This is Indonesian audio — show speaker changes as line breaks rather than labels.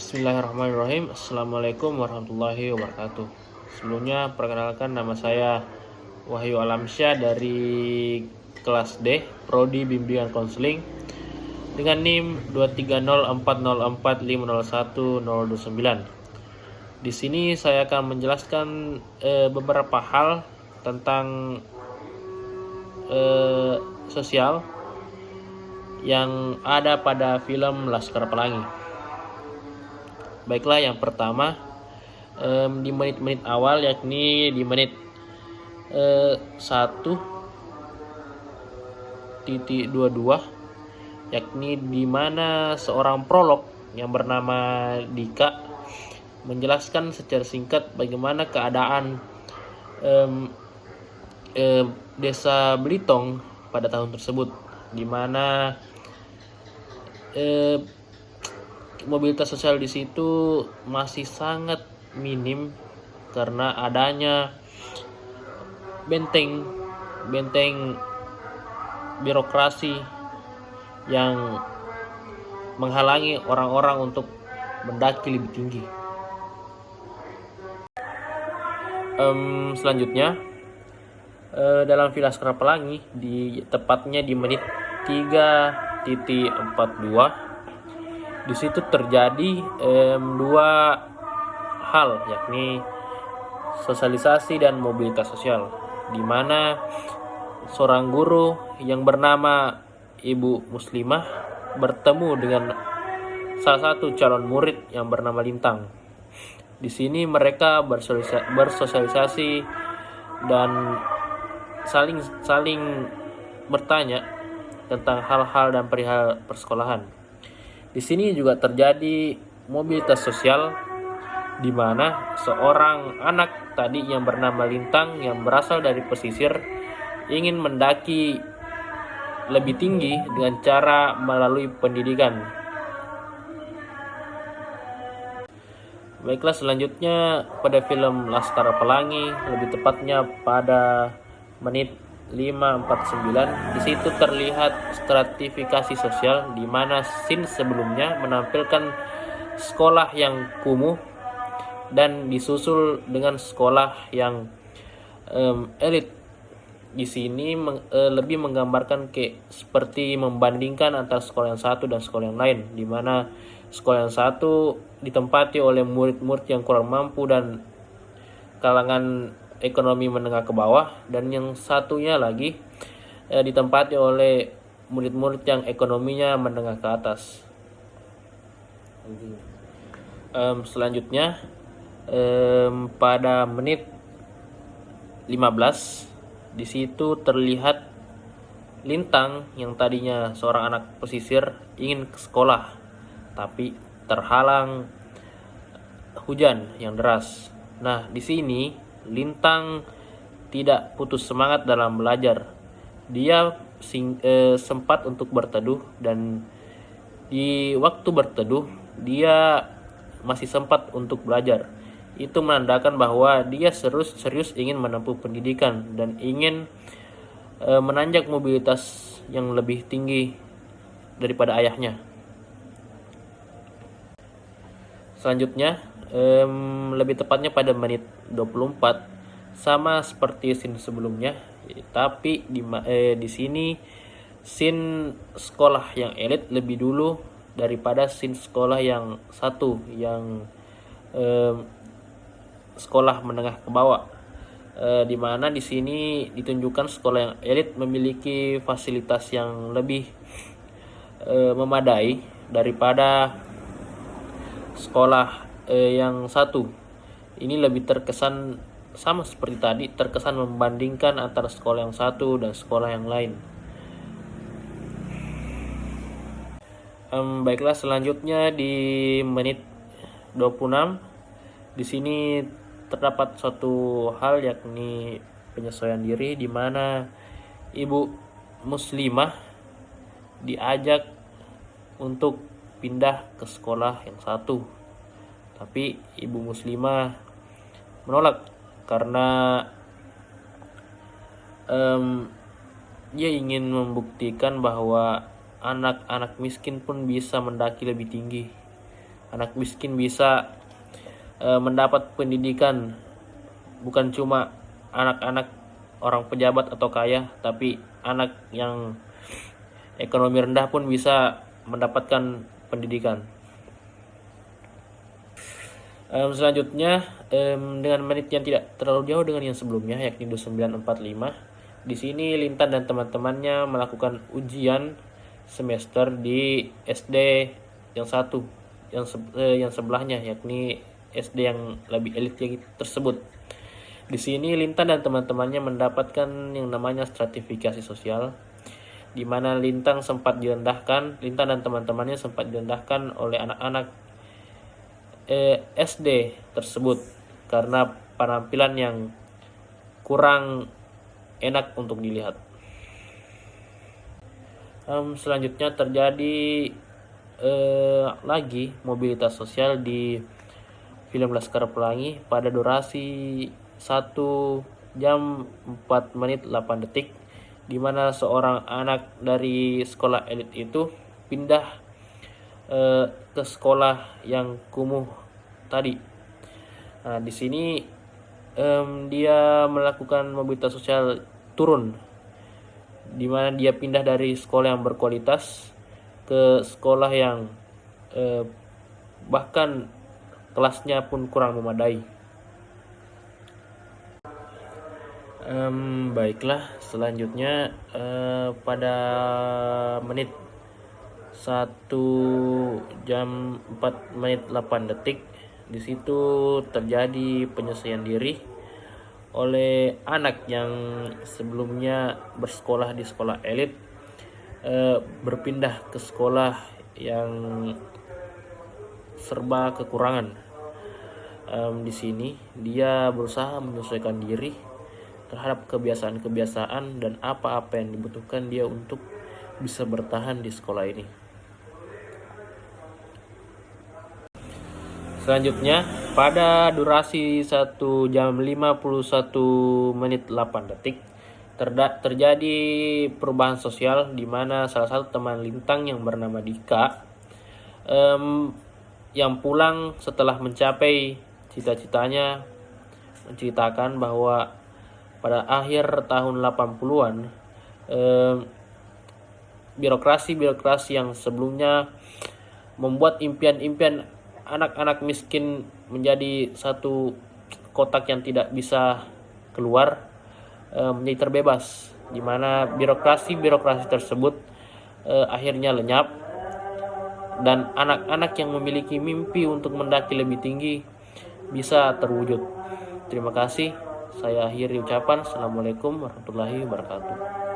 Bismillahirrahmanirrahim. Assalamualaikum warahmatullahi wabarakatuh. Sebelumnya perkenalkan, nama saya Wahyu Alamsyah dari kelas D, Prodi Bimbingan Konseling dengan NIM 23040450129. Di sini saya akan menjelaskan beberapa hal tentang sosial yang ada pada film Laskar Pelangi. Baiklah, yang pertama di menit-menit awal, yakni di menit 1:22, yakni di mana seorang prolog yang bernama Dika menjelaskan secara singkat bagaimana keadaan desa Belitong pada tahun tersebut, di mana mobilitas sosial di situ masih sangat minim karena adanya benteng birokrasi yang menghalangi orang-orang untuk mendaki lebih tinggi. Selanjutnya dalam film Laskar Pelangi, tepatnya di menit 3:42, di situ terjadi dua hal, yakni sosialisasi dan mobilitas sosial, di mana seorang guru yang bernama Ibu Muslimah bertemu dengan salah satu calon murid yang bernama Lintang. Di sini mereka bersosialisasi dan saling bertanya tentang hal-hal dan perihal persekolahan. Di sini juga terjadi mobilitas sosial, di mana seorang anak tadi yang bernama Lintang yang berasal dari pesisir ingin mendaki lebih tinggi dengan cara melalui pendidikan. Baiklah, selanjutnya pada film Laskar Pelangi, lebih tepatnya pada menit 5:49, di situ terlihat stratifikasi sosial, di mana scene sebelumnya menampilkan sekolah yang kumuh dan disusul dengan sekolah yang elit. Di sini lebih menggambarkan seperti membandingkan antara sekolah yang satu dan sekolah yang lain, di mana sekolah yang satu ditempati oleh murid-murid yang kurang mampu dan kalangan ekonomi menengah ke bawah, dan yang satunya lagi ditempati oleh murid-murid yang ekonominya menengah ke atas. Selanjutnya pada menit 15, di situ terlihat Lintang yang tadinya seorang anak pesisir ingin ke sekolah, tapi terhalang hujan yang deras. Nah, di sini Lintang tidak putus semangat dalam belajar. Dia sempat untuk berteduh, dan di waktu berteduh dia masih sempat untuk belajar. Itu menandakan bahwa dia serius ingin menempuh pendidikan dan ingin menanjak mobilitas yang lebih tinggi daripada ayahnya. Selanjutnya lebih tepatnya pada menit 24, sama seperti scene sebelumnya, tapi di sini scene sekolah yang elit lebih dulu daripada scene sekolah yang satu, yang sekolah menengah ke bawah, di mana di sini ditunjukkan sekolah yang elit memiliki fasilitas yang lebih memadai daripada sekolah yang satu. Ini lebih terkesan sama seperti tadi, terkesan membandingkan antara sekolah yang satu dan sekolah yang lain. Baiklah, selanjutnya di menit 26, di sini terdapat suatu hal, yakni penyesuaian diri, di mana Ibu Muslimah diajak untuk pindah ke sekolah yang satu, tapi Ibu Muslimah menolak karena dia ingin membuktikan bahwa anak-anak miskin pun bisa mendaki lebih tinggi. Anak miskin bisa mendapat pendidikan, bukan cuma anak-anak orang pejabat atau kaya, tapi anak yang ekonomi rendah pun bisa mendapatkan pendidikan. Selanjutnya, dengan menit yang tidak terlalu jauh dengan yang sebelumnya, yakni 2945, di sini Lintan dan teman-temannya melakukan ujian semester di SD yang satu, yang sebelahnya, yakni SD yang lebih elit tersebut. Di sini Lintan dan teman-temannya mendapatkan yang namanya stratifikasi sosial, di mana Lintan dan teman-temannya sempat direndahkan oleh anak-anak SD tersebut karena penampilan yang kurang enak untuk dilihat. Selanjutnya terjadi lagi mobilitas sosial di film Laskar Pelangi pada durasi 1 jam 4 menit 8 detik, di mana seorang anak dari sekolah elit itu pindah ke sekolah yang kumuh tadi. Nah, di sini dia melakukan mobilitas sosial turun, di mana dia pindah dari sekolah yang berkualitas ke sekolah yang bahkan kelasnya pun kurang memadai. Baiklah, selanjutnya pada menit 1 jam 4 menit 8 detik, di situ terjadi penyelesaian diri oleh anak yang sebelumnya bersekolah di sekolah elit, berpindah ke sekolah yang serba kekurangan. Di sini dia berusaha menyesuaikan diri terhadap kebiasaan-kebiasaan dan apa-apa yang dibutuhkan dia untuk bisa bertahan di sekolah ini. Selanjutnya, pada durasi 1 jam 51 menit 8 detik, terjadi perubahan sosial di mana salah satu teman Lintang yang bernama Dika yang pulang setelah mencapai cita-citanya menceritakan bahwa pada akhir tahun 80-an birokrasi yang sebelumnya membuat impian-impian anak-anak miskin menjadi satu kotak yang tidak bisa keluar menjadi terbebas, di mana birokrasi tersebut akhirnya lenyap dan anak-anak yang memiliki mimpi untuk mendaki lebih tinggi bisa terwujud. Terima kasih. Saya akhiri ucapan. Assalamualaikum warahmatullahi wabarakatuh.